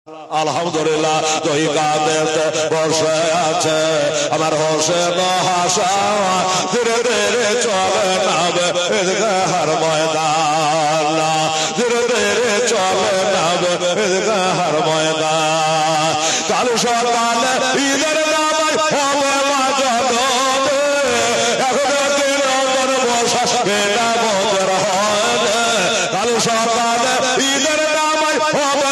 আলহামদুলিল্লাহ দুই কাঁধেতে বসে আছে আমার হোসেন হাসান, ধীরে ধীরে চলে নাবে ঈদগাহর ময়দান, ধীরে ধীরে চলে নাবে ঈদগাহর ময়দান। কাল সকালে ঈদের নামাজ হবে মাঝারে, এখন কিরকম বসা বেলা বদর হয়। কাল সকালে ঈদের নামাজ হবে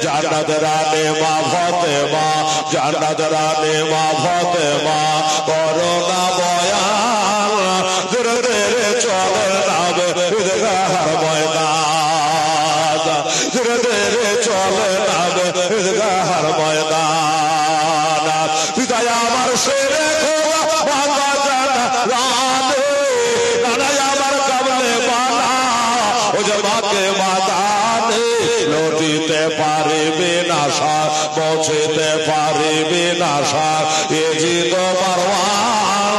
জান্নাত রানী মা ফাতেমা, জান্নাত রানী মা ফাতেমা করোনা বয়ান, ধীরে ধীরে চলে নাবে ঈদগাহর ময়দান, ধীরে ধীরে চলে নাবে ঈদগাহর ময়দান। পিতায় আমার শেরে খোদা ভাঙা জানা রানে, নানাই আমার কাবলে বানা ও যে মাকে মাদানে, লটিতে পারিবে না সার, পৌঁছতে পারিবে না সার, এ জিত মারওয়ান,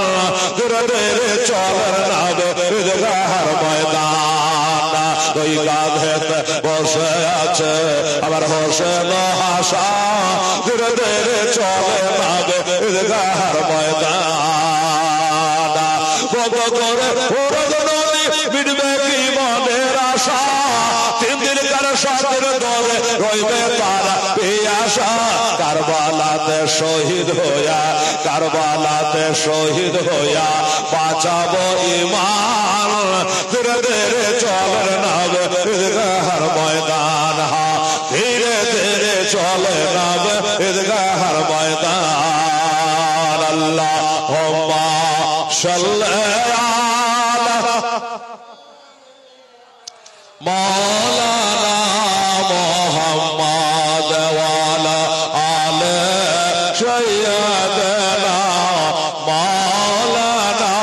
ধীরে ধীরে চলের নাবে ঈদগাহর ময়দান। ওই কাঁধেতে বসে আছে আমার হোসেন হাসান, ধীরে ধীরে চলে নাবে ঈদগাহর ময়দান। বন্ধ করে মিটবে কি মনের আশা, তিন দিন কার সাথের দরে রইবে তারা পেয়াসা। কারবালাতে শহীদ হইয়া, কারবালাতে শহীদ হইয়া বাঁচাবো ঈমান, ধীরে ধীরে চলের নাবে ঈদগাহর ময়দান, ধীরে ধীরে চলে নাবে ঈদগাহর ময়দান। আল্লাহুম্মা সাল্লি মাওলানা মুহাম্মদ ওয়ালা আলে সাইয়্যিদানা মাওলানা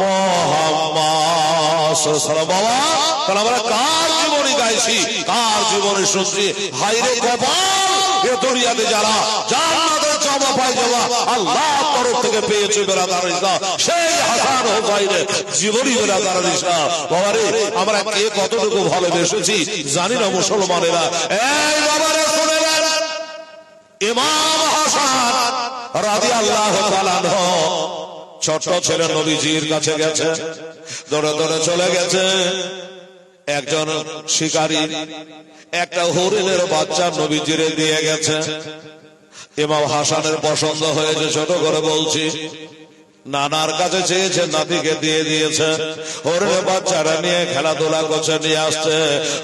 মুহাম্মদ সাল্লাল্লাহু আলাইহি ওয়াসাল্লাম। তাহলে আমরা কার জীবনী গাইছি, কার জীবনী শুনছি? হায়রে কপাল এ দুনিয়াতে যারা জান্নাতের চাওয়া পায় যাওয়া আল্লাহর তরফ থেকে পেয়েছে বেরাদার ইসলাম, সেই হাসান হোসাইনের জীবনী বেরাদার ইসলাম। বাবারে আমরা কে কতটুকু ভালোবেসেছি জানি না মুসলমানেরা। এই বাবারে শুনে নেন, ইমাম হাসান রাদিয়াল্লাহু তাআলা আনহু ছোট ছেলে নবীজির কাছে গেছে, দৌড়ে দৌড়ে চলে গেছে। একজন শিকারী একটা হরিণের বাচ্চা নবীজিরে দিয়ে গেছে। ইমাম হাসানের পছন্দ হয়েছে, ছোট করে বলছি, নানার কাছে চেয়েছে, নাতিকে দিয়ে দিয়েছে। হরিণের বাচ্চারা নিয়ে খেলাধুলা করছে, নিয়ে আসছে।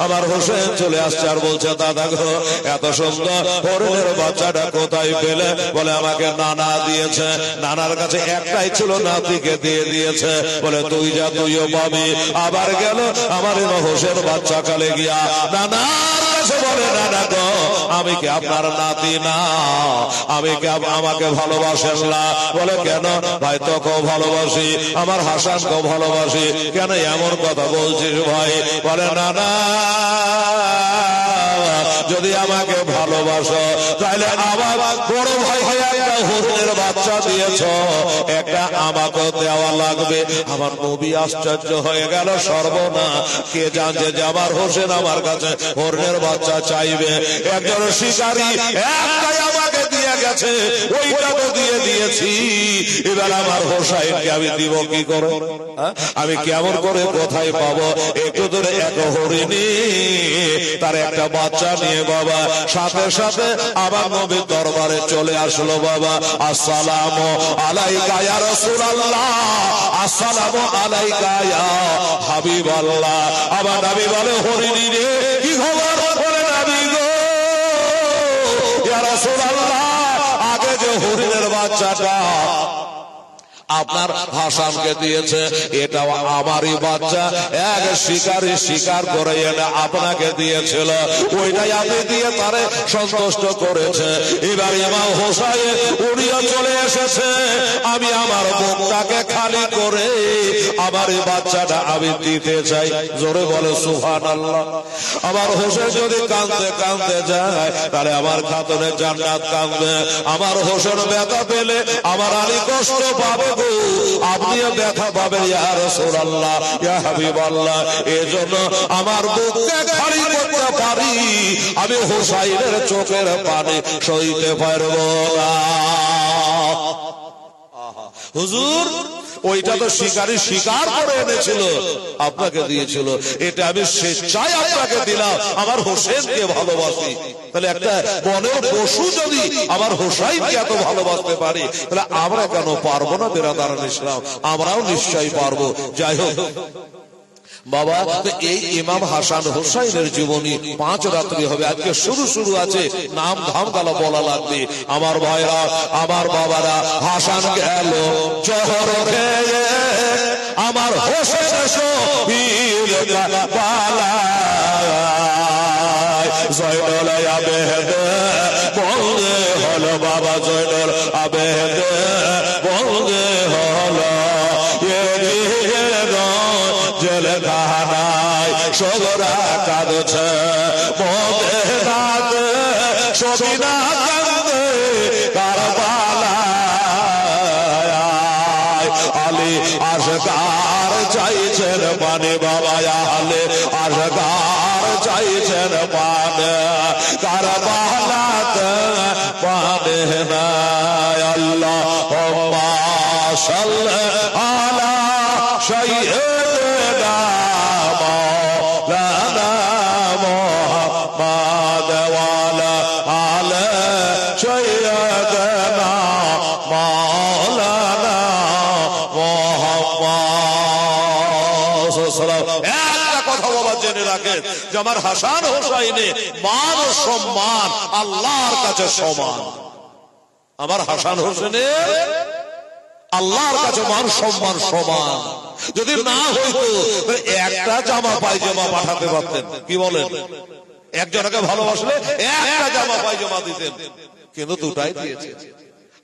আমার হোসেন চলে আসছে আর বলছে, দাদা গো এত সুন্দর হরিণের বাচ্চাটা কোথায় পেলে? বলে আমাকে নানা দিয়েছে। নানার কাছে একটাই ছিল, নাতিকে দিয়ে দিয়েছে। বলে তুই যা, তুইও পাবি। আবার গেল আমার হোসেন বাচ্চা কালে গিয়া নানার কাছে বলে, নানা গো আমি কি আপনার নাতি না? আমি কি আমাকে ভালোবাসেন না? বলে কেন? ভাই তোকেও ভালোবাসি, আমার হাসানকেও ভালোবাসি, কেন এমন কথা বলছিস ভাই? বলে না না, যদি আমাকে ভালোবাসো তাহলে আমার বড় ভাই একটা হরিণের বাচ্চা দিয়েছ, একটা আমাকে দেওয়া লাগবে। আমার নবী আশ্চর্য হয়ে গেল, সর্বনা কে জানছে যে আমার হোসেন আমার কাছে হরিণের বাচ্চা চাইবে? একজন শিকারী একটাই আমাকে দিয়ে গেছে, ওইটা তো দিয়ে দিয়েছি, এবার আমার হোসাইনকে আমি দিব কি করে? আমি কেমন করে কোথায় পাবো? একটু ধরে এক হরিণী তার একটা বাচ্চা নিয়ে বাবা সাথে সাথে আবার নবীর দরবারে চলে আসলো। বাবা আসসালামু আলাইকা ইয়া রাসূলুল্লাহ, আসসালামু আলাইকা ইয়া হাবিবাল্লাহ। আবার নবী বলে, হরিণী রে কি খবর? বলে নবী গো ইয়া রাসূলুল্লাহ, আগে যে হরিণের বাচ্চাটা আপনার হাসানকে দিয়েছে, এটা আমারই বাচ্চা। এক শিকারী শিকার করে এনে আপনাকে দিয়েছিল, ওইটাই আপনি দিয়ে তারে সন্তুষ্ট করেছে। এবার ইমাম হোসাইন উনিও চলে এসেছে, আমি আমার বুকটাকে খালি করে আমার এই বাচ্চাটা আমি দিতে চাই। জোরে বলে সুবহানাল্লাহ। আমার হোসেন যদি কাঁদতে কাঁদতে যায় তাহলে আমার খাতুনের জান্নাত কাঁদবে। আমার হোসেন ব্যথা পেলে আমার আলী কষ্ট পাবে। গো, আপনিও ব্যথা পাবেন ইয়া রাসূলুল্লাহ, ইয়া হাবিবাল্লাহ। এজন্য আমার বুককে খালি করতে পারি, আমি হুসাইনের চোখের পানি সইতে পারবো না। হুজুর ওইটা তো শিকারী শিকার করে এনেছিল, আপনাকে দিয়েছিল, এটা আমি স্বেচ্ছায় আপনাকে দিলাম, আমার হোসেনকে ভালোবাসি। তাহলে একটা বনের পশু যদি আমার হোসাইনকে এত ভালোবাসতে পারে, তাহলে আমরা কেন পারবো না? বেরাদারান ইসলাম, আমরাও নিশ্চয়ই পারবো। যাই হোক বাবা, এই ইমাম হাসান হোসাইনের জীবনী 5 রাত্রি হবে। আজকে শুরু আছে, নাম ধাম গালা বলা লাগবে। আমার ভাইরা, আমার বাবারা, হাসান গেল জহর খেয়ে, আমার হোসেন শহীদ পালায়। জয়নুল আবেদ বলতে হলো বাবা, জয়নুল আবেদ বলতে হলো জেলখানায় সগরা কাঁদছে মদিনাতে, সবিনা কান্দে কারবালায়। আলী আসগার চাইছেন পানি বাবা, আলী আসগার চাইছেন পানি, কারবালাতে পানি নাই। আল্লাহুম্মা সাল্লি আলা সাইয়্যিদিনা মাওলানা মুহাম্মাদ ওয়া আলা আলি সাইয়্যিদিনা মাওলানা মুহাম্মাদ সাল্লাল্লাহু। একটা কথা বাবা জেনে রাখেন যে আমার হাসান হোসাইনের মান ও সম্মান আল্লাহর কাছে সমান। আমার হাসান হোসেনের আল্লাহর কাছে মান সম্মান সমান। যদি না হইতো একটা জামা পায়জামা পাঠাতে পারতেন, কি বলেন? একজনকে ভালোবাসলে একটা জামা পায়জামা দিতেন, কিন্তু দুটাই দিয়েছে।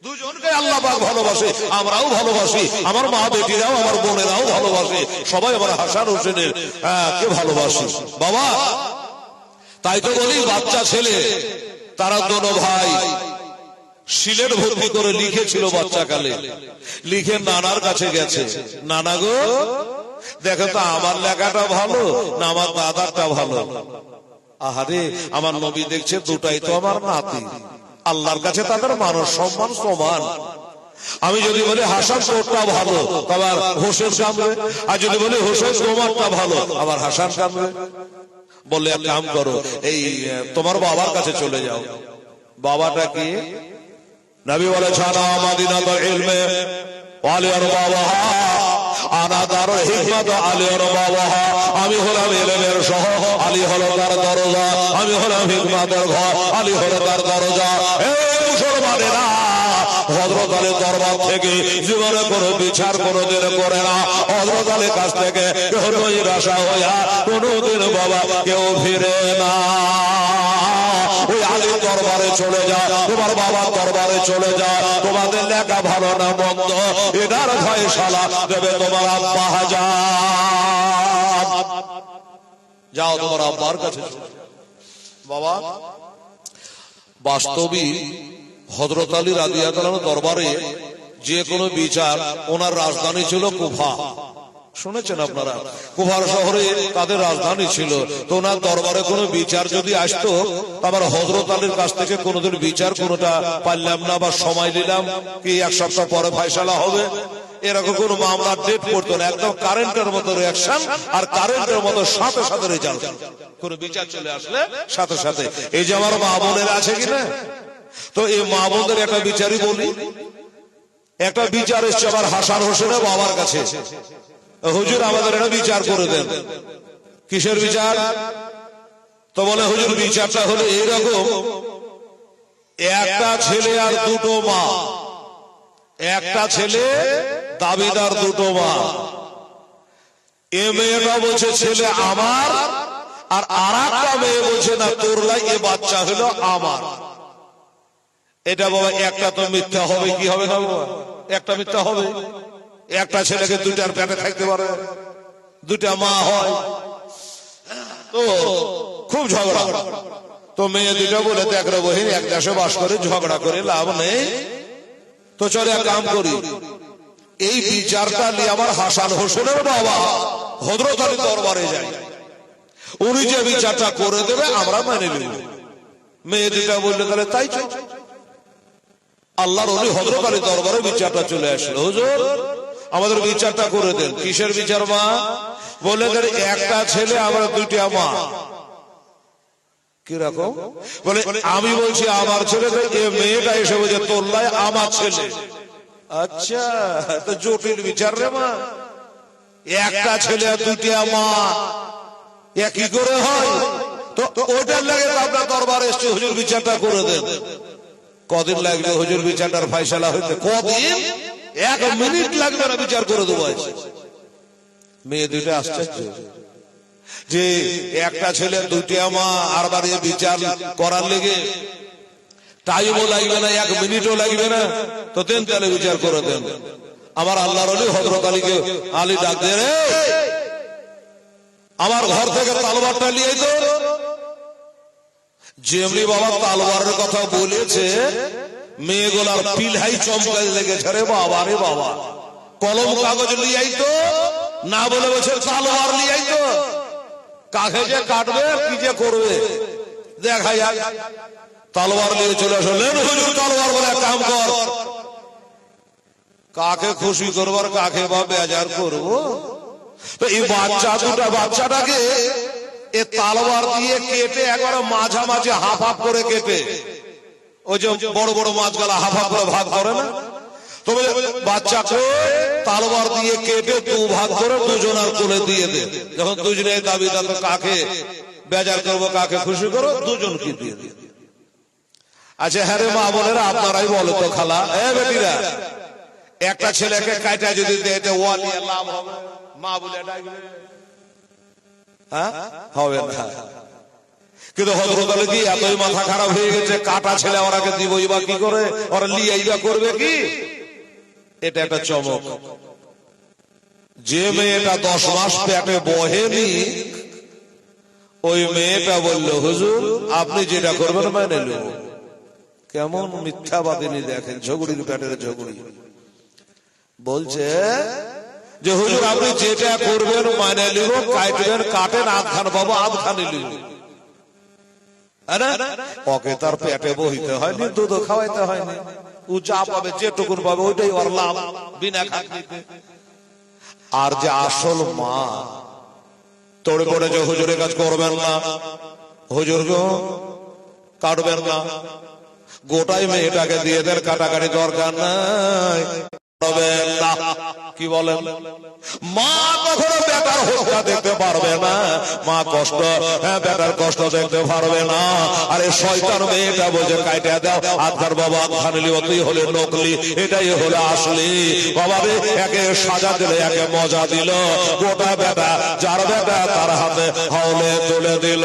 দুজনকে আল্লাহ পাক ভালোবাসে, আমরাও ভালোবাসি, আমার মা বেটিরাও, আমার বোনেরাও ভালোবাসে, সবাই আমার হাসান হোসেনের কে ভালোবাসি বাবা। তাই তো বলি, বাচ্চা ছেলে তারা দোনো ভাই সিলেট ভর্তি করে লিখেছিল বাচ্চাকালে, লিখে নানার কাছে গেছে, নানা গো দেখো তো আমার লেখাটা ভালো না আমার দাদারটা ভালো? আহারে, আমার নবী দেখছে দুটাই তো আমার নাতি, আল্লাহর কাছে তাদের মান সম্মান সমান। আমি যদি বলি হাসান তোরটা ভালো, আবার হোসেন কামবে, আর যদি বলি হোসেন তোমারটা ভালো, আবার হাসান কামবে। বললে এক কাম করো, এই তোমার বাবার কাছে চলে যাও। বাবাটা কি? নবী বলেছেন মাদিনাতুল ইলমে আলিয়ার বাবা, আনা দারুল হিকমত আলিয়ার বাবা। আমি হলাম ইলমের শহর, আলী হলো তার দরজা। আমি হলাম হিকমতের ঘর, আলী হলো তার দরজা। এই মুসলমানেরা, হযরত আলীর দরবার থেকে জীবনে কোনো বিচার কোনোদিন করে না। হযরত আলীর কাছ থেকে কেউ নিরাশা হইয়া কোনোদিন বাবা কেউ ফিরে না। ওই আলীর দরবারে চলে যা, তোমার বাবার দরবারে চলে যা, তোমাদের লেখা ভালো না মন্দ এটার ফয়সালা দেবে তোমার আব্বা। যাও তোমার আব্বার কাছে বাবা। বাস্তবিক হযরত আলী রাদিয়াল্লাহু আনহু দরবারে যে কোনো বিচার, ওনার রাজধানী ছিল কুফা, শুনেছেন আপনারা? কুফার শহরে তাদের রাজধানী ছিল। তো ওনার দরবারে কোনো বিচার যদি আসতো, তারপর হযরত আলীর কাছ থেকে কোনোদিন বিচার কোনোটা পারলাম না বা সময় নিলাম কি 1 সপ্তাহ পরে ফয়সালা হবে, এরকম কোন মামলার ডেট পড়তো না। একদম কারেন্টের মতো রিঅ্যাকশন আর কারেন্টের মতো সাথে সাথে রেজাল্ট। কোন বিচার চলে আসলে সাথে সাথে। এই যে আমার মা বোনের আছে কিনা, তো এই মা বোনদের একটা বিচারই বলি। একটা বিচার এসছে আমার হাসান হোসেনের বাবার কাছে, হুজুর আমাদের একটা বিচার করে দেন। কিসের বিচার? তো বলে হুজুর বিচারটা হলো এইরকম, একটা ছেলে আর দুটো মা, একটা ছেলে দাবিদার দুটো মা। এ মেয়েটা বলছে ছেলে আমার, আর আরেকটা মেয়ে বলছে না তোর লাই এ বাচ্চা হলো আমার। এটা বাবা একটা তো মিথ্যা হবে, কি হবে না বাবা? একটা মিথ্যা হবে। একটা ছেলেকে দুইটার পেটে থাকতে পারে, দুইটা মা হয়, তো খুব ঝগড়া। তো মেয়ে দুইটা বলে দেখ রে বহিন, এক দেশে বাস করে ঝগড়া করে লাভ নেই, তো চলে এক কাম করি, এই বিচারটা নিয়ে আমার হাসান হোসেনের বাবা হযরত আলী দরবারে যায়। উনি যে বিচারটা করে দেবে আমরা মেনে নেব। মেয়ে দুটা বললে তাহলে তাই চল। আল্লাহর ওলি হযরত আলী দরবারে বিচারটা চলে আসলো, হুজুর আমাদের বিচারটা করে দেন। কিসের বিচার মা? বলে একটা ছেলে আমরা দুইটা মা। কিরকম? বলে আমি বলছি আমার ছেলে, এ মেয়েটা এসে বলছে তোল্লায় আমার ছেলে। আচ্ছা, তো জটিল বিচার রে মা। একটা ছেলে দুইটা মা কি করে হয়? তো ওইটার লাগে আপনার দরবারে এসছে, হুজুর বিচারটা করে দেন। কদিন লাগবে হুজুর বিচারটার ফয়সালা হইতে? কদিন? 1 মিনিট লাগবে না, বিচার করে দেবো। মেয়ে দুইটা আশ্চর্য যে একটা ছেলে দুইটা মা, আর বাড়ি বিচার করার লেগে টাইমও লাগবে না, 1 মিনিটও লাগবে না। তো দেন তাহলে বিচার করে দেন। আমার আল্লাহর ওলি হযরত আলীকে আলী ডাক দে, রে আমার ঘর থেকে তলোয়ারটা নিয়ে তো। যেমনি বাবা তলোয়ারের কথা বলেছে, মেয়েগুলার পিলহাই চমকাই লেগেছে। রে বাবা, রে বাবা, কলম কাগজ নিয়ে আইতো না, বলে বলছে তলোয়ার নিয়ে আইতো। কাকে যে কাটবে কি যে করবে দেখা যাক। তলোয়ার নিয়ে চলে আসলেন হুজুর। তলোয়ার বলে কাম কর। কাকে খুশি করবার, কাকে বা বেজার করবো? তো এই বাচ্চাটাকে এ তলোয়ার দিয়ে কেটে একবার মাঝামাঝি হাফ হাফ করে কেটে, ওই যে বড় বড় মাছগুলা হাফ হাফ করে ভাগ করে না, তবে বাচ্চাকে তলোয়ার দিয়ে কেটে 2 ভাগ করে দুজনার কোলে দিয়ে দে। যখন দুজনে দাবি দাও, কাকে বেজার করবো, কাকে খুশি করো, দুজনকে দিয়ে দে। আচ্ছা হ্যাঁ রে মা বোনেরা, আপনারাই বলো তো খালা, এ বেটিরা, একটা ছেলেকে কাটা যদি দেয় ওয়ালিয়া লাভ হবে? মা বলে ডাকবে, হ্যাঁ হবে না। কিন্তু হযরত আলী কি এতই মাথা খারাপ হয়ে গেছে, কাটা ছেলে ওরাকে দিবই বা কি করে, ওরা লিয়াই বা করবে কি? এটা একটা চমক। যে মেয়েটা 10 মাস পেটে বহেনি, ওই মেয়েটা বলল হুজুর আপনি যেটা করবেন মেনে নেব। কেমন মিথ্যাবাদিনী দেখেন, ঝগড়ির পেটের ঝগড়ি। বলছে যে হুজুর আপনি যেটা করবেন মানে নিব, কাটবেন কাটেন, আধখান পাবো আধখানে নিব। ওকে তার পেটে বহিতে হয়নি, দুধ খাওয়াইতে হয়নি, ও যা পাবে যেটুকুন পাবে ওইটাই ওর লাভ, বিনা খাটনিতে। আর যে আসল মা তোড়ে পড়ে যে হুজুরের কাজ করবেন না, হুজুর গো কাটবেন না, গোটাই মেয়েটাকে দিয়ে দেন, কাটাকাটি দরকার নাই। কি বলেন? মা কখনো বেটার হত্যা দেখতে পারবে না, মা কষ্ট, হ্যাঁ বেটার কষ্ট দেখতে পারবে না। আরে শয়তান মেয়েটা বলছে কাইটা দাও, আধার বাবা আধানলি, অতই হলে নকলি, এটাই হলো আসলি। বাবা রে, একে সাজা দিলে একে মজা দিল, গোটা বেটা যার বেটা তার হাতে হাওলে তুলে দিল।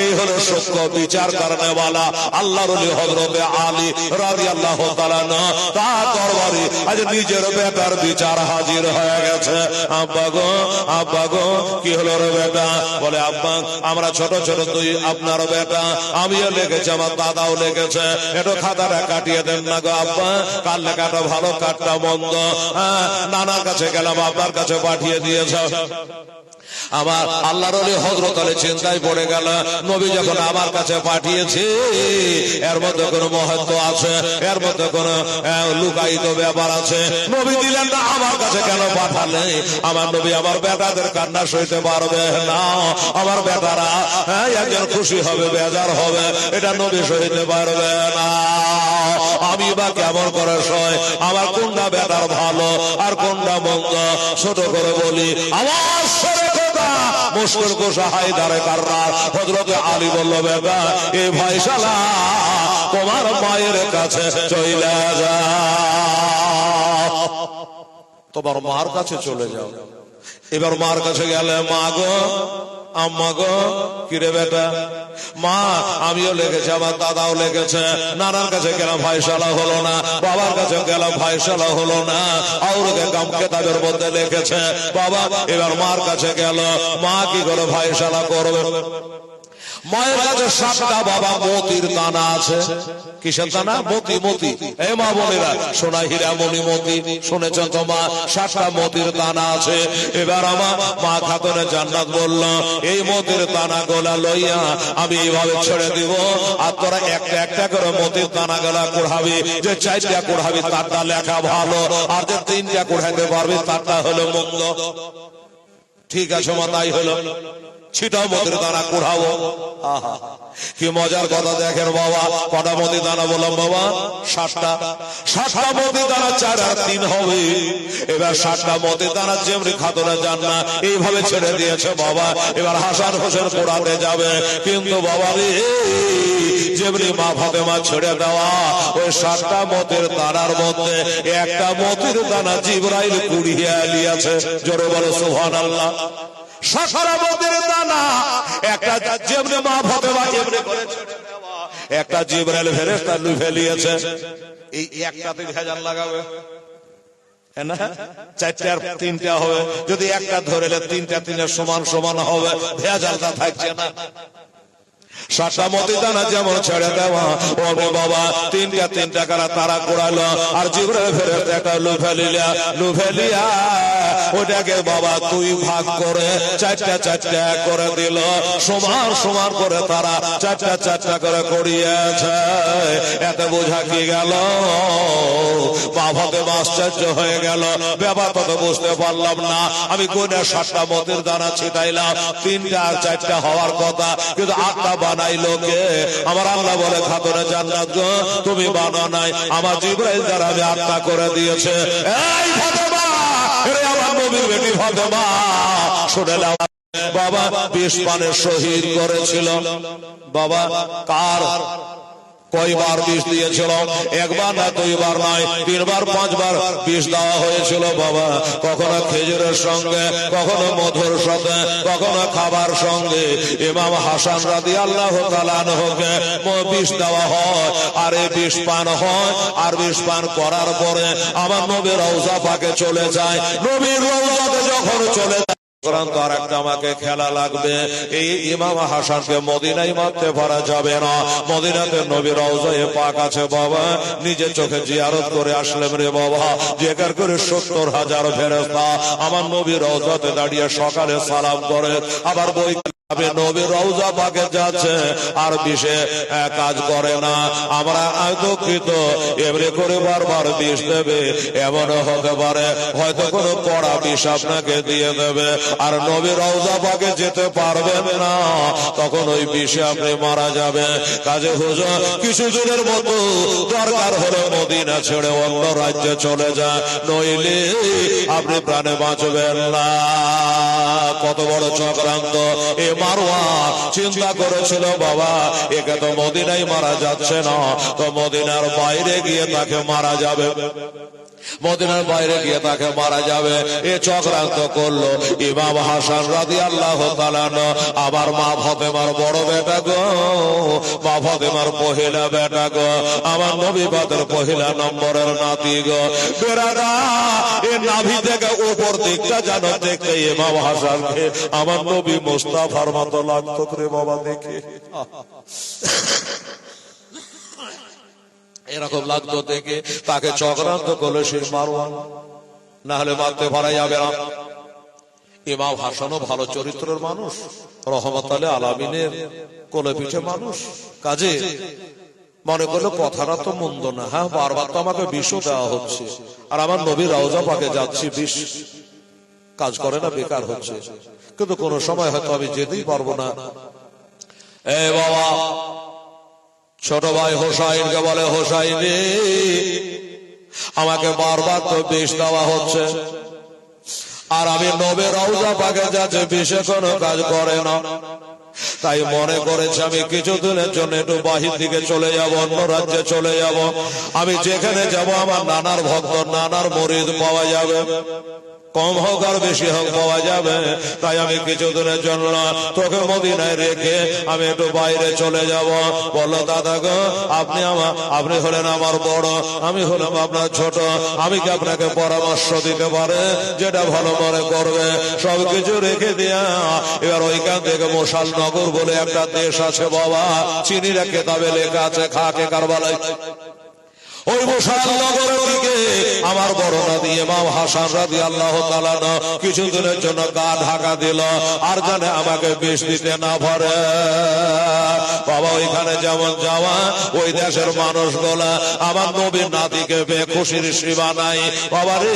এই হলো সত্য বিচার করনে वाला আল্লাহর ওলি হযরত আলী রাদিয়াল্লাহু তাআলা না, তার দরবারে আজ নিজের বেটার বিচার হাজির হয়ে গেছে। আব্বা গো, আব্বা গো, কি হলো রে বেটা? বলে আব্বা আমরা ছোট ছোট দুই আপনার বেটা, আমিও লেগেছে, আমার দাদাও লেগেছে, একটু খাতাটা কাটিয়ে দেন না গো আব্বা। কার লেখাটা ভালো কাটটা মন্দ, নানার কাছে গেলাম, আপনার কাছে পাঠিয়ে দিয়েছ। আমার আল্লাহর ওলি হযরত আলী চিন্তায় পড়ে গেল, নবী যখন আমার কাছে পাঠিয়েছে এর মধ্যে কোনো মহত্ব আছে, এর মধ্যে কোনো লুকায়িত ব্যাপার আছে। নবী দিলেন না, আমার কাছে কেন পাঠালে? আমার নবী আমার বেটাদের কান্না সইতে পারবে না, আমার বেটারা একজন খুশি হবে বেজার হবে, এটা নবী সইতে পারবে না। আমি বা কেমন করে সয়? আমার কোনটা বেটার ভালো আর কোনটা মন্দ ছোট করে বলি। আমার মুশকিল কোষা হায়দারে কাররার হযরত আলী বলল বেটা এই ফয়সালা তোমার মায়ের কাছে চলে যাও, তোমার মার কাছে চলে যাও। এবার মার কাছে গেলে, মা গো, আম্মা গো, কিরে বেটা? মা আমিও লেগেছে, আমার দাদাও লেগেছে, নানার কাছে গেলাম ফয়সালা হলো না, বাবার কাছে গেলাম ফয়সালা হলো না, আউরকে কাম কিতাবের মধ্যে লিখেছে বাবা। এবার মার কাছে গেল, মা কি করে ফয়সালা করবে? মায়ের কাছে 7টা বাবা মতির দানা আছে। কিসের দানা? মতি। মতি এ মা বোনেরা, সোনা হীরা মণি মতি শুনেছেন তো মা? 7টা মতির দানা আছে। এবার আমার মা খাতুনে জান্নাত বলল, এই মতির দানা গোলা লইয়া আমি এইভাবে ছেড়ে দিব, আর তোরা একটা একটা করে মতির দানা গোলা কুড়াবি। যে 4টা কুড়াবি তারটা লেখা ভালো, আর যে 3টা কুড়াইতে পারবি তারটা হলো মন্দ। ঠিক আছে মা, তাই হলো। ছিটাও মতির দানা কুড়াবো। আহা কি মজার কথা দেখেন বাবা। কটা মতির দানা বললাম বাবা? 7টা। 7টা মতির দানা 4 আর 3 হবে। এবার 7টা মতির দানা যেমনি খাতুনে জান্নাত এইভাবে ছেড়ে দিয়েছে বাবা। এবার হাসান হোসেন পোড়াতে যাবে, কিন্তু বাবা রে যেমনি মা ফাতেমা ছেড়ে দেওয়া ওই 7টা মতির দানার মধ্যে একটা মতির দানা জিবরাইল কুড়িয়ে নিয়েছে। জোরে বলো সুবহানাল্লাহ। 7টা মতির দানা একটা যেমনি মা ফাতেমা যেমনি করে ছেড়ে দেওয়া একটা জিবরাইল ফেরেশতা লুফে নিয়েছে। এই একটাতে ভেজাল লাগাবে না? 4টা আর 3টা হবে। যদি একটা ধরেলে 3টা 3 সমান সমান হবে, ভেজালটা থাকছে না। 7টা মতির দানা যেমন ছেড়ে দেওয়া ওরে বাবা 3টা করে তারা কুড়ালো, আর জিবরাইল ফেরেশতা একটা লুফে লিয়া ওটাকে বাবা 2 ভাগ করে 4টা করে দিল। সমান সমান করে তারা 4টা করে করিয়েছে। এতে বোঝা কি গেল? বাবাতে আশ্চর্য হয়ে গেল, ব্যাপারটা তো বুঝতে পারলাম না। আমি কোনে 7টা মতির দানা ছিটাইলাম, 3টা আর 4টা হওয়ার কথা, কিন্তু 8টা বানাইলো কে? আমার আল্লাহ বলে খাতুনে জান্নাত গো তুমি বানাও নাই, আমার জিবরাইল দ্বারা আমি 8টা করে দিয়েছে। এই ফাতেমা, রে আমার নবীর বেটি ফাতেমা, শুনে নাও বাবা 20 পানের শহীদ করেছিল বাবা। কার কয়বার বিষ দিয়েছিল? 1 বার না 2 বার নয়, 3 বার 5 বার বিষ দেওয়া হয়েছিল বাবা। কখনো খেজুরের সঙ্গে, কখনো মধুর সাথে, কখনো খাবার সঙ্গে। ইমাম হাসান রাদিয়াল্লাহু তাআলা আনহুকে বিষ দেওয়া হয়, আর এই বিষ পান হয়। আর বিষ পান করার পরে আমার নবীর রওজা পাকে চলে যায়। নবীর রওজাতে যখন চলে যায় আর একটা আমাকে খেলা লাগবে। এই ইমাম হাসানকে মদিনায় মারতে পারা যাবে না। মদিনাতে নবীর রওজায়ে পাক আছে বাবা, নিজে চোখে জিয়ারত করে আসলেন রে বাবা। জিয়ার করে 70,000 ফেরেশতা আমার নবীর রওজাতে দাঁড়িয়ে সকালে সালাম করে, আবার বই নবীর রওজা পাকে যাচ্ছে আর বিষে কাজ করে না। আমরা দুঃখিত, এমনি করে বারবার বিষ দেবে, এমন হতে পারে হয়তো কোনো কড়া বিষ আপনাকে দিয়ে দেবে, আর নবীর রওজা পাকে যেতে পারবেন না, তখন ওই বিষে আপনি মারা যাবে। কাজে হুজুর কিছুদিনের মতো দরকার হলে মদিনা ছেড়ে অন্য রাজ্যে চলে যায়, নইলে আপনি প্রাণে বাঁচবেন না। কত বড় চক্রান্ত! এ মারওয়ান চিন্তা করেছিল বাবা একে তো মদিনায় মারা যাচ্ছে না, তো মদিনার বাইরে গিয়ে তাকে মারা যাবে, মদিনার বাইরে গিয়ে তাকে মারা যাবে। এ চক্রান্ত করলো ইমাম হাসান রাদিয়াল্লাহু তাআলা আবার মা ফাতেমার বড় বেটা গো, মা ফাতেমার পহিলা বেটা গো, আমার নবী পাকের পহিলা নম্বরের নাতি গো। বেরাদা এ নাভি থেকে উপর দিকটা জানো দেখতে ইমাম হাসানকে আমার নবী মুস্তাফার মতো লাগতো রে বাবা দেখে। এরকম লাগতো দেখে তাকে চক্রান্ত করলো সে মারওয়ান, না হলে মারতে পারা যাবে না। ইমাম হাসানও ভালো চরিত্রের মানুষ, রহমতুল আলামিনের কোলে পিঠে মানুষ। কাজে মনে করলো কথাটা তো মন্দ না, হ্যাঁ বারবার তো আমাকে বিষও দেওয়া হচ্ছে, আর আমার নবীর রওজা পাকে যাচ্ছি, বিষ কাজ করে না, বেকার হচ্ছে, কিন্তু কোন সময় হয়তো আমি যেতেই পারবো না। এ বাবা ছোট ভাই হোসাইনকে বলে, হোসাইন আমাকে বারবার তো বিষ দেওয়া হচ্ছে, আর আমি নবীর রওজা পাকে যাচ্ছে, বিষে কোনো কাজ করে না। তাই মনে করেছে আমি কিছুদিনের জন্য একটু বাহির দিকে চলে যাব, অন্য রাজ্যে চলে যাব। আমি যেখানে যাব আমার নানার ভক্ত, নানার মুরিদ পাওয়া যাবে। কম হোক আর বেশি হোক পাওয়া যাবে। তাই আমি কিছুদিনের জন্য তোকে মদিনায় রেখে আমি একটু বাইরে চলে যাব। বললো দাদা গো, আপনি হলেন আমার বড়, আমি হলাম আপনার ছোট, আমি কি আপনাকে পরামর্শ দিতে পারে যেটা ভালো মনে করবে? সবকিছু রেখে দিয়া এবার ওইখান থেকে মোশালনগর বলে একটা দেশ আছে বাবা, চিনিরা কেতাবে লেখা আছে, খাকে কারবালায়। ওই মোশালনগরের দিকে আমার বড় নবী ইমাম হাসান রাদিয়াল্লাহু তাআলা কিছুদিনের জন্য গা ঢাকা দিল, আর জানে আমাকে বিষ দিতে না পারে। বাবা ওইখানে যেমন যাওয়া, ওই দেশের মানুষগুলা আমার নবীর নাতিকে পেয়ে খুশির সীমা নাই। বাবা রে,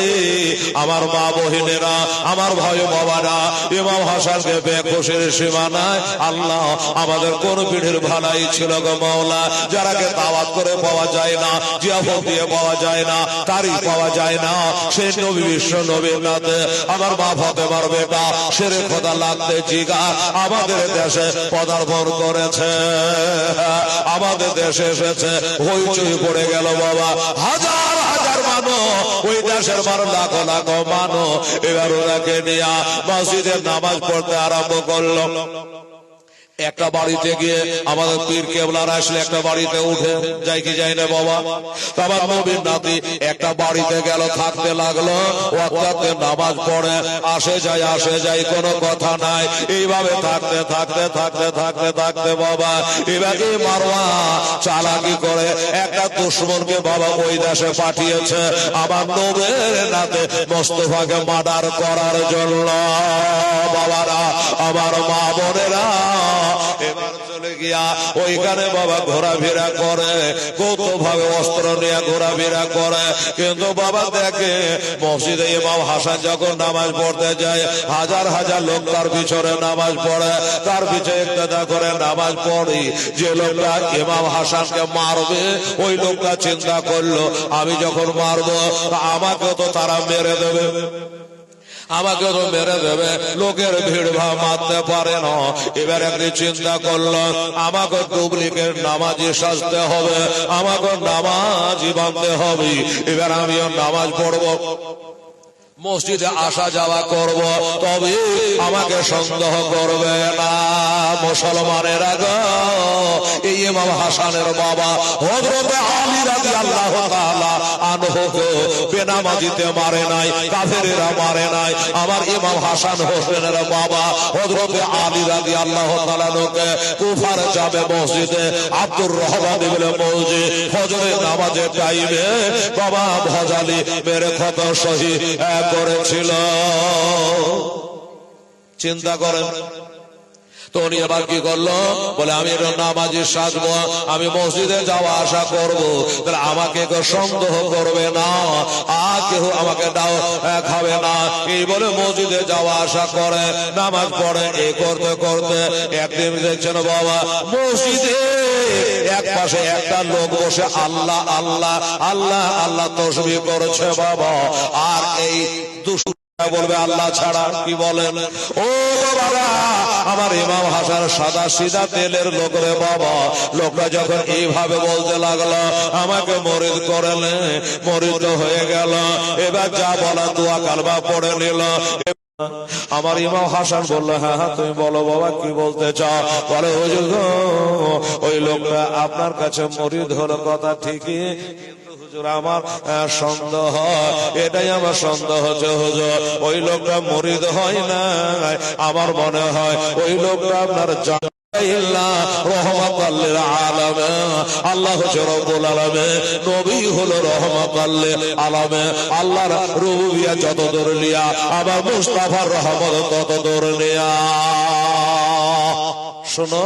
আমার মা বহিনেরা, আমার ভাই বাবারা ইমাম হাসানকে পেয়ে খুশির সীমা নাই। আল্লাহ আমাদের কোন পিঠের ভালাই ছিল গো মাওলা, যারাকে দাওয়াত করে পাওয়া যায় না, জিয়াফত দিয়ে পাওয়া যায় না, তারি পাওয়া যায় না, সেই নবী বিশ্ব নবীর নাতে আমার মা ফাতেমার বেটা শেরে খোদা লাগতে জিগার আমাদের দেশে পদার্পণ করেছে, আমাদের দেশে এসেছে। হইচই পড়ে গেল বাবা, হাজার হাজার মানুষ, ওই দেশের মানুষ লাখো লাখো মানুষ এবার ওনাকে নিয়ে মসজিদের নামাজ পড়তে আরম্ভ করলো। একটা বাড়িতে গিয়ে আমাদের পীর কেবলার আসলে একটা বাড়িতে উঠে যাই কি যাই না বাবা, আমার নবীর নাতি একটা বাড়িতে গেল, থাকতে লাগলো, ওয়াক্তে নামাজ পড়ে, আসে যায় কোনো কথা নাই। এইভাবে থাকতে থাকতে থাকতে থাকতে থাকতে বাবা এবার এই মারওয়া চালাকি করে একটা দুশমনকে বাবা ওই দেশে পাঠিয়েছে আমার নবীর নাতি মোস্তফাকে মার্ডার করার জন্য। বাবারা, আমার মা বোনেরা এবার চলে গিয়া ওইখানে বাবা ঘোরাফেরা করে, কত ভাবে অস্ত্র নিয়ে ঘোরাফেরা করে। কিন্তু বাবা দেখে মসজিদে ইমাম হাসান যখন নামাজ পড়তে যায়, হাজার হাজার লোক তার পিছনে নামাজ পড়ে, তার পিছনে ইক্তেদা করে নামাজ পড়ি। যে লোকটা ইমাম হাসানকে মারবে ওই লোকটা চিন্তা করলো, আমি যখন মারবো আমাকে তো তারা মেরে দেবে, আমাকে তো মেরে দেবে, লোকের ভিড় ভাব মারতে পারে না। এবার একটি চিন্তা করলো, আমাকে ডুপ্লিকেট নামাজি সাজতে হবে, আমাকে নামাজি বানতে হবে। এবার আমিও নামাজ পড়বো, মসজিদে আসা যাওয়া করব, তবে আমাকে সন্দেহ করবে না। মুসলমানের আগে এই ইমাম হাসানের বাবা হযরত আলী রাদিয়াল্লাহু তাআলা আনহুকে বেনামাজিতে মারে নাই, কাফেরেরা মারে নাই। আমার ইমাম হাসান হোসেনের বাবা হযরত আলী রাদিয়াল্লাহু তাআলা কে কুফার যাবে মসজিদে আব্দুর রহমান ইবনে মৌজি ফজরের নামাজের টাইমে বাবা ভজালি মেরে কত শহীদ করেছিল। চিন্তা করেন তো, উনি এবার কি করলো, বলে আমি নামাজি সাজবো, আমি মসজিদে যাওয়া আসা করবো, তাহলে আমাকে কেউ সন্দেহ করবে না, আর কেউ আমাকে দাও খাবে না। এই বলে মসজিদে যাওয়া আসা করে, নামাজ পড়ে। এই করতে করতে একদিন দেখছেন বাবা মসজিদে এক পাশে একটা লোক বসে আল্লাহ আল্লাহ আল্লাহ আল্লাহ তাসবিহ করেছে বাবা, আর এই দুষ্ট বলবে আল্লাহ ছাড়া। কি বলেন ও বাবা, আমার ইমাম হাসান সাদা সিধা তেলের লোক রে বাবা, লোকটা যখন এইভাবে বলতে লাগলো আমাকে মরিদ করলে, মরিদ হয়ে গেল। এবার যা বলা দোয়া কালমা পড়ে নিল। আমার ইমাম হাসান বললো, হ্যাঁ হ্যাঁ তুমি বলো বাবা কি বলতে চাও। বলে হুজুর ওই লোকটা আপনার কাছে মরিদ হলো কথা ঠিকই, আমার সন্দেহ, এটাই আমার সন্দেহ হচ্ছে হুজুর ওই লোকটা মুরিদ হয় না, আমার মনে হয় ওই লোকটা আপনার রহমাতুল আলামিন। আল্লাহ হচ্ছে রব্বুল আলামিন, নবী হলো রহমাতুল আলামিন। আল্লাহর রুবুবিয়া যত দূর লিয়া, আবার মুস্তাফার রহমত তত দূর লিয়া। শোনো,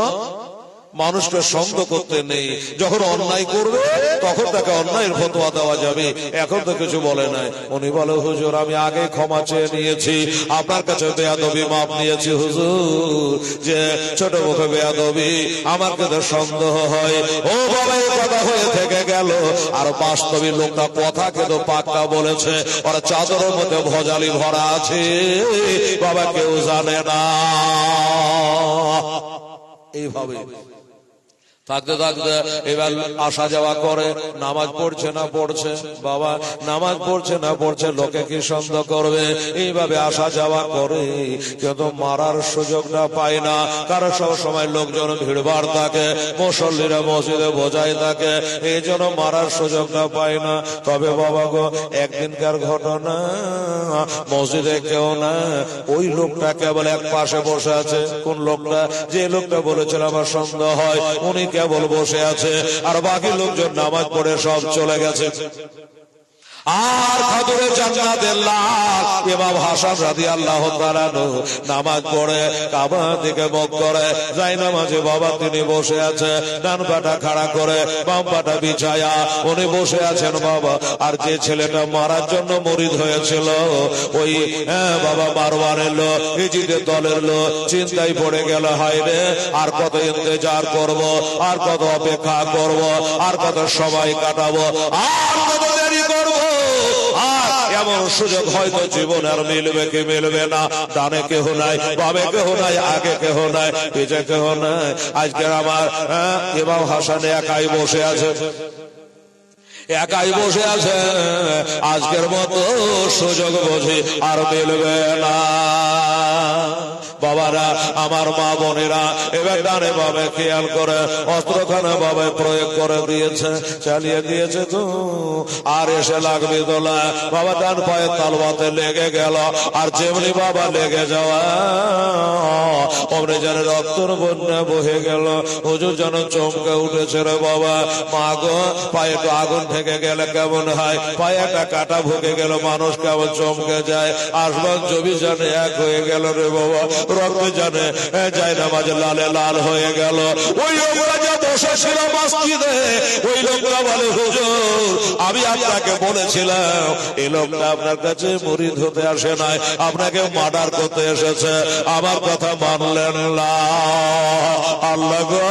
মানুষকে সন্দেহ করতে নেই, যখন অন্যায় করবে তখন তাকে অন্যায়ের ফতোয়া দেওয়া যাবে। এখন তো কিছু বলে নাই। উনি বলে হুজুর আমি আগে ক্ষমা চেয়ে নিয়েছি, আপনার কাছে বেয়াদবি মাপ নিয়েছি হুজুর, যে ছোট মুখে বেয়াদবি আমার কাছে সন্দেহ হয়। ও বাবা এই কথা হয়ে থেকে গেল, আর বাস্তবিক লোকটা কথা কিন্তু পাক্কা বলেছে, ওরা চাদরের মধ্যে ভজালি ভরা আছে বাবা, কেউ জানে না। এইভাবে থাকতে থাকতে এবার আসা যাওয়া করে, নামাজ পড়ছে না পড়ছে, বাবা নামাজ পড়ছে না পড়ছে, লোকে কি সন্দেহ করবে, এইভাবে আসা যাওয়া করে, কিন্তু মারার সুযোগটা পায় না। কারণ সব সময় লোকজন ভিড়ভাড় থাকে, মুসল্লিরা মসজিদে বোঝাই থাকে, এই জন্য মারার সুযোগটা পায় না। তবে বাবা গো, একদিনকার ঘটনা, মসজিদে কেউ না, ওই লোকটা কেবল এক পাশে বসে আছে। কোন লোকটা? যে লোকটা বলেছিল আমার সন্দেহ হয়, উনি কেবল বসে আছে, আর বাকি লোকজন নামাজ পড়ে সব চলে গেছে। আর খাদুরে জান্নাতের লাল ইমাম হাসান রাদিয়াল্লাহু তাআলা নামাজ পড়ে কাবা দিকে মুখ করে যাই নামাজে বাবা তিনি বসে আছে, ডান পাটা খাড়া করে বাম পাটা বিছায়া উনি বসে আছেন বাবা। আর যে ছেলেটা মারার জন্য মুরিদ হয়েছিল, ওই বাবা মারওয়ানের লোক, ইজিদের দলের লোক, চিন্তায় পড়ে গেল, হায় রে আর কত ইন্তজার করব, আর কত অপেক্ষা করব, আর কত সময় কাটাবো, আর কত দেরি করব, আর এমন সুযোগ হয়তো জীবন আর মিলবে কি মিলবে না। ডানে কেহ নাই, বামে কেহ নাই, আগে কেহ নাই, পিছে কেহ নাই। আজকে আমার ইমাম হাসান একাই বসে আছে, একাই বসে আছে। আজকের মতো সুযোগ বুঝি আর মিলবে না। বাবারা, আমার মা বোনেরা, এবার ডানে বামে খেয়াল করে অস্ত্রখানা বাবা প্রয়োগ করে দিয়েছে, চালিয়ে দিয়েছে তো, আর এসে লাগবে তোলা। বাবা ডান পায়ে তালবাতে লেগে গেল, আর যেমনি বাবা লেগে যাওয়া অমনি যেন রক্তর বন্যা বহে গেল। হুজুর যেন চমকে উঠেছে, রে বাবা, মা গো, পায়ে তো আগুন থেকে গেলে কেমন হয়, পায়ে একটা কাটা ভুকে গেল, মানুষ কেমন চমকে যায়, আসমান জমি জানে এক হয়ে গেল রে বাবা, রক্ত জানে যায় না মাঝে লালে লাল হয়ে গেল। ওই লোকরা যা বসেছিল মসজিদে, ওই লোকরা বলে, হুজুর আমি আপনাকে বলেছিলাম এই লোকটা আপনার কাছে মুরিদ হতে আসে নাই, আপনাকে মার্ডার করতে এসেছে, আমার কথা মানলেন না। আল্লাহ গো,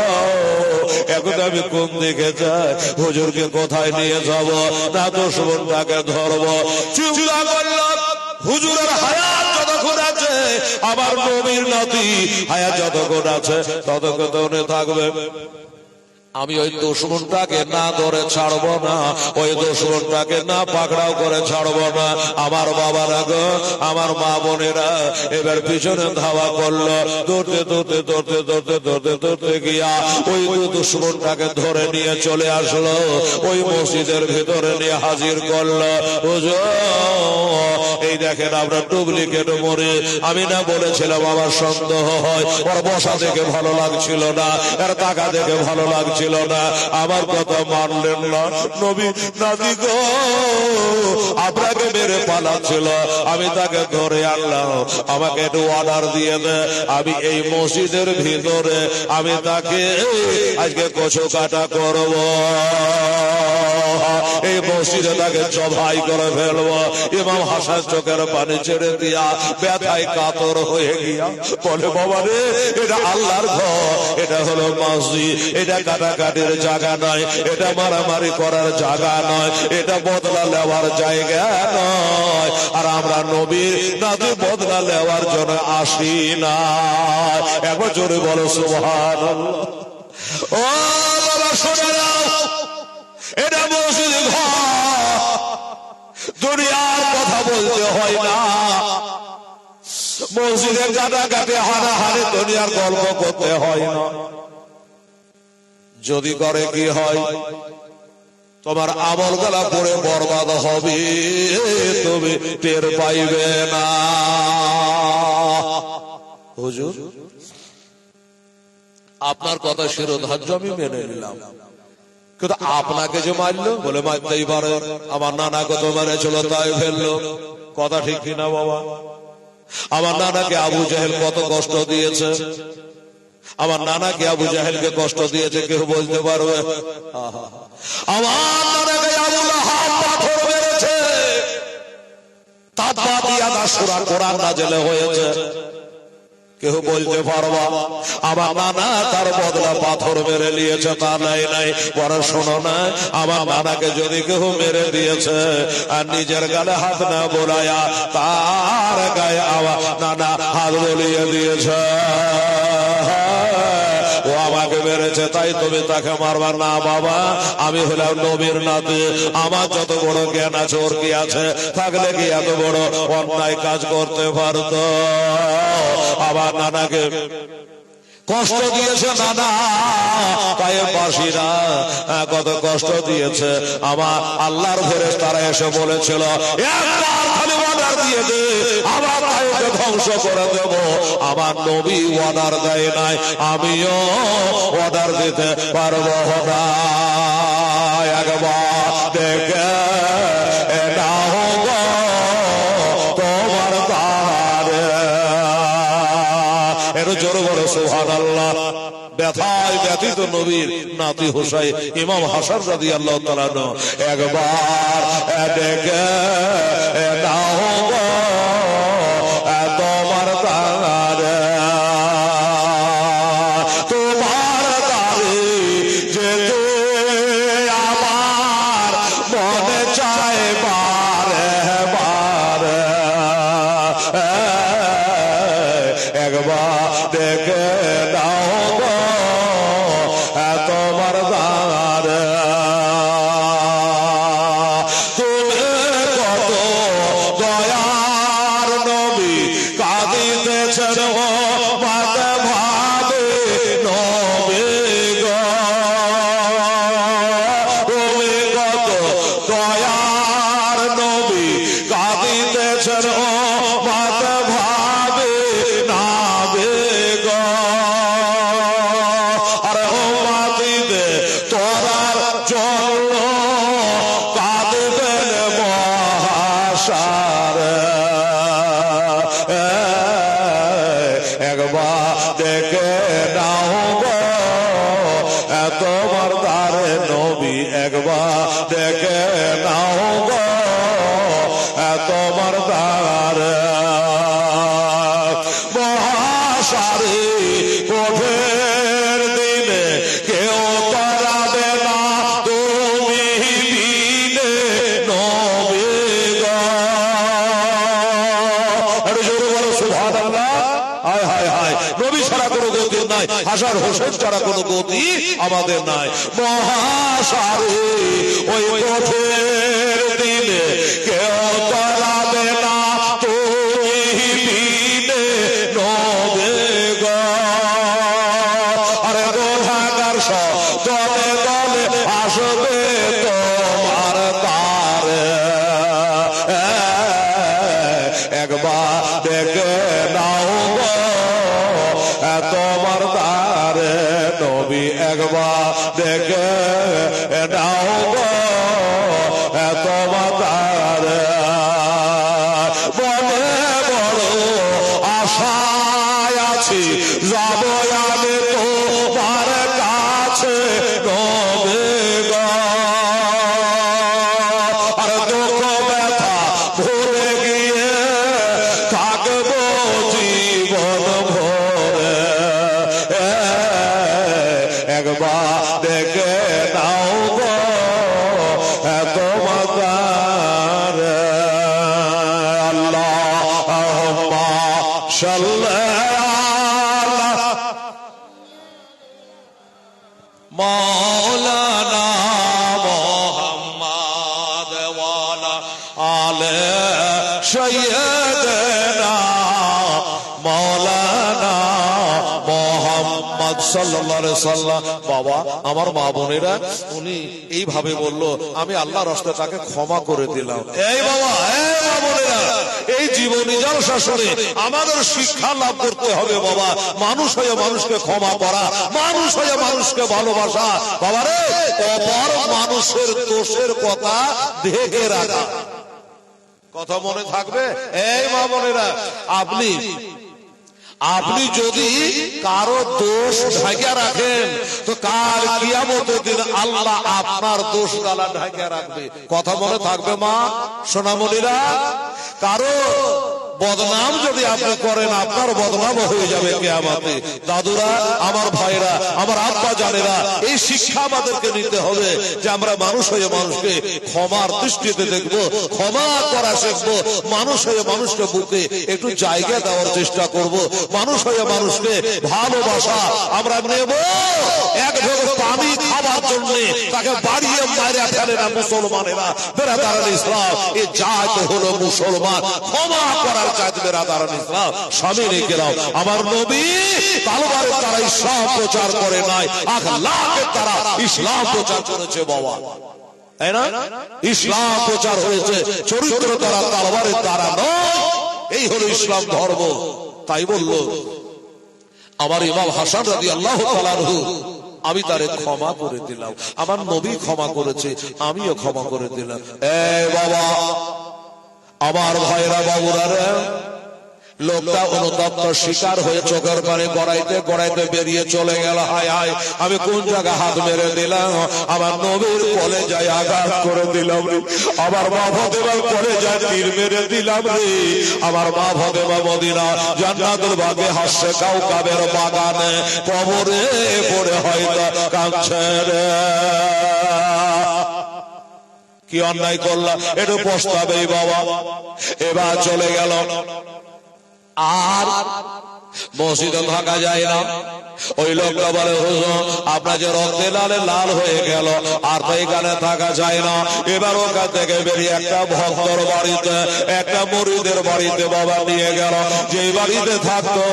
এখন আমি কোন দিকে যাই, হুজুরকে কোথায় নিয়ে যাব, না দুশমনটাকে ধরবো। চিন্তা করলাম, হুজুরের হায়াত যতক্ষণ আছে, আমার নবীর নাতি হায়াত যতক্ষণ আছে ততক্ষণ উনি থাকবে। আমি ওই দুশমনটাকে না ধরে ছাড়বো না, ওই দুশমনটাকে না পাকড়াও করে ছাড়বো না। আমার বাবারা গো, আমার মা বোনেরা এবার পিছনে ধাওয়া করলো, দৌড়তে দৌড়তে দৌড়তে দৌড়তে দৌড়তে দৌড়তে গিয়া ওই দুশমনটাকে ধরে নিয়ে চলে আসলো, ওই মসজিদের ভিতরে নিয়ে হাজির করলো। হুজুর এই দেখেন আমরা ডুপ্লিকেট মরে, আমি না বলেছিলাম আমার সন্দেহ হয়, ওর বসা দেখে ভালো লাগছিল না, এর টাকা দেখে ভালো লাগছিল না, আমার কথা মানলেন না। নবী নাতি গো, আপনাকে মেরে পালাচ্ছিল, আমি তাকে ধরে আনলাম, আমাকে একটু অর্ডার দিয়ে দে, আমি এই মসজিদের ভিতরে আমি তাকে আজকে কচু কাটা করব, এই মসজিদে তাকে জবাই করে ফেলবো। ইমাম হাসান চোখের পানি ছেড়ে দিয়া ব্যথায় কাতর হয়ে গিয়া বলে, বাবা রে, এটা আল্লাহর ঘর, এটা হলো মসজিদ, এটা কাটাকাটির জায়গা নয়, এটা মারামারি করার জায়গা নয়, এটা বদলা নেওয়ার জায়গা নয়। আর আমরা নবীর নাতি বদলা নেওয়ার জন্য আসি না। একবার জোরে বলো সুবহানাল্লাহ। ও বাবা শুনে নাও, এটা মসজিদ ঘর, দুনিয়ার কথা বলতে হয় না, মসজিদে কাটাকাটি হানাহানি দুনিয়ার গল্প করতে হয় না। যদি করে কি হয়, তোমার আমল গলা পড়ে বরবাদ হবে, তুমি টের পাইবে না। হুজুর আপনার কথা শিরোধার্য আমি মেনে নিলাম, কিন্তু আপনাকে যে মারলো, বলে মারতেই পারে, আমার নানাকে তো মেরেছিল তাই ফেললো, কথা ঠিক কিনা বাবা? আমার নানাকে আবু জাহেল কত কষ্ট দিয়েছে, আমার নানাকে আবু জাহেলকে কষ্ট দিয়েছে, কেউ বলতে পারবে? আমার নানাকে আবু লাহাব পাথর মেরেছে, তাবাতিয়াদা সূরা কোরআন নাযিল হয়েছে, কেউ বলতে পারবা? আমার নানা তার বদলা পাথর মেরে নিয়েছে, তা নাই নাই, পরে শোনো না, আমার নানাকে যদি কেউ মেরে দিয়েছে আর নিজের গালে হাত না বোলায়া তার গায়ে আমার নানা হাত বলিয়ে দিয়েছে, ও আমাকে মেরেছে তাই তুমি তাকে মারবার না বাবা, আমি হলাম নবীর নাতি, আমার যত বড় জ্ঞান আছে ওর কি আছে, থাকলে কি এত বড় অন্যায় কাজ করতে পারত? আবার নানাকে কষ্ট দিয়েছে নানা পায়ে বাসিরা, কত কষ্ট দিয়েছে। আমার আল্লাহর ফেরেশতারা এসে বলেছিল একবার খালি অর্ডার দিয়ে দে, আমার পায়েকে ধ্বংস করে দেব। আমার নবী অর্ডার দেয় নাই, আমিও অর্ডার দিতে পারবো না। একবার দেখে নাও গো তোমার তারে, এর জোরে বলো সুবহানাল্লাহ। ব্যথায় ব্যথিত নবীর নাতি হুসাইন ইমাম হাসান রাদিয়াল্লাহু তাআলা একবার ডেকে নাও গো তোমার তারে, তোমার তারে যেতে আমার মনে চায় বারে বারে, একবার দেখে নাও গো তোমার দ্বারে। তুমি কত দয়ার নবী কাঁদিতেছেন মাতে ভাবে নবী গো, তুমি কত দয়ার নবী কাঁদিতেছেন মাতে ভাবে নাবে গো। আরে ও মাটিতে তোরার জন্য কাঁদবেন মহাসারে, একবার দেখে নাও গো তোমার দ্বারে নবী, একবার দেখে নাও গো তোমার দ্বারে। মহাসারে কোঠের দিনে কেউ তারাবে না তুমি বিনে নবী গো। আরে জোরে বলো সুবহানাল্লাহ। হায় হায় হায়, নবী ছাড়া কোনো গতি নাই, হাসান হোসেন ছাড়া কোনো গতি আমাদের নাই। মহাসারে ওই কোঠের দিনে কেউ তারাবে না তুমি বিনে নবী গো। আরে গোলাগার সব দলে দলে আসবে তোমার তারে, একবার দেখে নাও গো তোমার তারে নবী, একবার দেখে নাও গো তোমার তারে। মনে বড় আশায় আছি যাব আমি তোমার কাছে নবী গো। আর দুঃখ ব্যথা ভুলে গিয়ে থাকবো জীবন ভরে, একবার দেখে নাও গো তোমার তারে। আল্লাহুম্মা সাল্লি আলা মাওলানা মুহাম্মদ ওয়া আলা আলি সাইয়্যিদিনা মাওলানা মুহাম্মদ সাল্লাল্লাহু আলাইহি সাল্লাম। বাবা আমার মা বোনেরা উনি এইভাবে বলল, আমি আল্লাহর রাস্তায় তাকে ক্ষমা করে দিলাম। এই বাবা, এই মা বোনেরা, এই জীবনী জলসা শুনে আমাদের শিক্ষা লাভ করতে হবে বাবা। মানুষ হয়ে মানুষকে ক্ষমা করা, মানুষ হয়ে মানুষকে ভালোবাসা। বাবা রে, অপর মানুষের দোষের কথা ঢেকে রাখা, কথা মনে থাকবে। এই মা বোনেরা, আপনি যদি কারো দোষ ঢাকিয়া রাখেন তো কাল কিয়ামতের দিন আল্লাহ আপনার দোষ গালা ঢাকিয়া রাখবে, কথা মনে থাকবে মা সোনামণিরা। কারো বদনাম যদি আপনি করেন আপনার বদনাম হয়ে যাবে কিয়ামতে। দাদুরা, আমার ভাইরা, আমার আব্বা জানেরা, এই শিক্ষা আমাদেরকে নিতে হবে যে আমরা মানুষ হয়ে মানুষকে ক্ষমার দৃষ্টিতে দেখবো, ক্ষমা করা শিখবো, মানুষ হয়ে মানুষকে বুকে একটু জায়গা দেওয়ার চেষ্টা করব, মানুষ হয়ে মানুষকে ভালোবাসা আমরা নেব। এক ঢোক পানি খাবার জন্য তাকে বাড়িয়ে মারা ফেলে না মুসলমানেরা। বেরাদারান ইসলাম এ জাত হলো মুসলমান, ক্ষমা করার জাত বেরাদারান ইসলাম। স্বামী কেরাম, আমার নবী তালবারের দ্বারা ইসলাম প্রচার করে নাই, আখলাকের দ্বারা ইসলাম প্রচার করেছে বাবা, তাই না? ইসলাম প্রচার হয়েছে চরিত্র দ্বারা, তালবারের দ্বারা নয়। এই হলো ইসলাম ধর্ম। তাই বলল আমার ইমাম হাসান রাদিয়াল্লাহু তাআলা আনহু, আমি তারে ক্ষমা করে দিলাম, আমার নবী ক্ষমা করেছে, আমিও ক্ষমা করে দিলাম। এই বাবা, আমার ভাইরা, বাবুরা রে, লোকটা অনুতপ্ত শিকার হয়ে চোখের পানি গড়াইতে গড়াইতে বেরিয়ে চলে গেল। হায় হায়, আমি কোন জায়গা হাত মেরে দিলাম, আমার নবীর কোলে যায় আঘাত করে দিলাম রে, আমার মা ফাতেমার কোলে যায় তীর মেরে দিলাম রে, আমার মা ফাতেমা মদিনা জান্নাতুল বাগে হাসছে কাউকাবের বাগানে কবরে পড়ে হয়তো কাঁদছে রে। কি অন্যায় করলাম, একটু পস্তাবে বাবা। এবার চলে গেল, আর মসজিদে থাকা যায় না। ওই লোকটা বলে, হুজুর আপনার যে রক্তে লালে লাল হয়ে গেল, আর তো এখানে থাকা যায় না। এবার ওখান থেকে বেরিয়ে একটা ভক্তর বাড়িতে, একটা মুরিদের বাড়িতে বাবা নিয়ে গেল। যে বাড়িতে থাকতো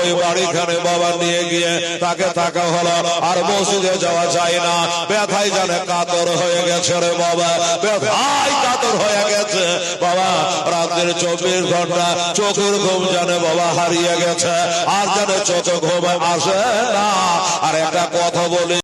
ওই বাড়িখানে বাবা নিয়ে গিয়ে তাকে থাকা হলো। আর মসজিদে যাওয়া যায় না, ব্যথায় জানে কাতর হয়ে গেছে রে বাবা, ব্যথায় কাতর হয়ে গেছে বাবা। রাতের 24 ঘন্টা চোখের ঘুম জানে বাবা হারিয়ে গেছে, আর জানে চোখে ঘুম আসে না। আর একটা কথা বলি,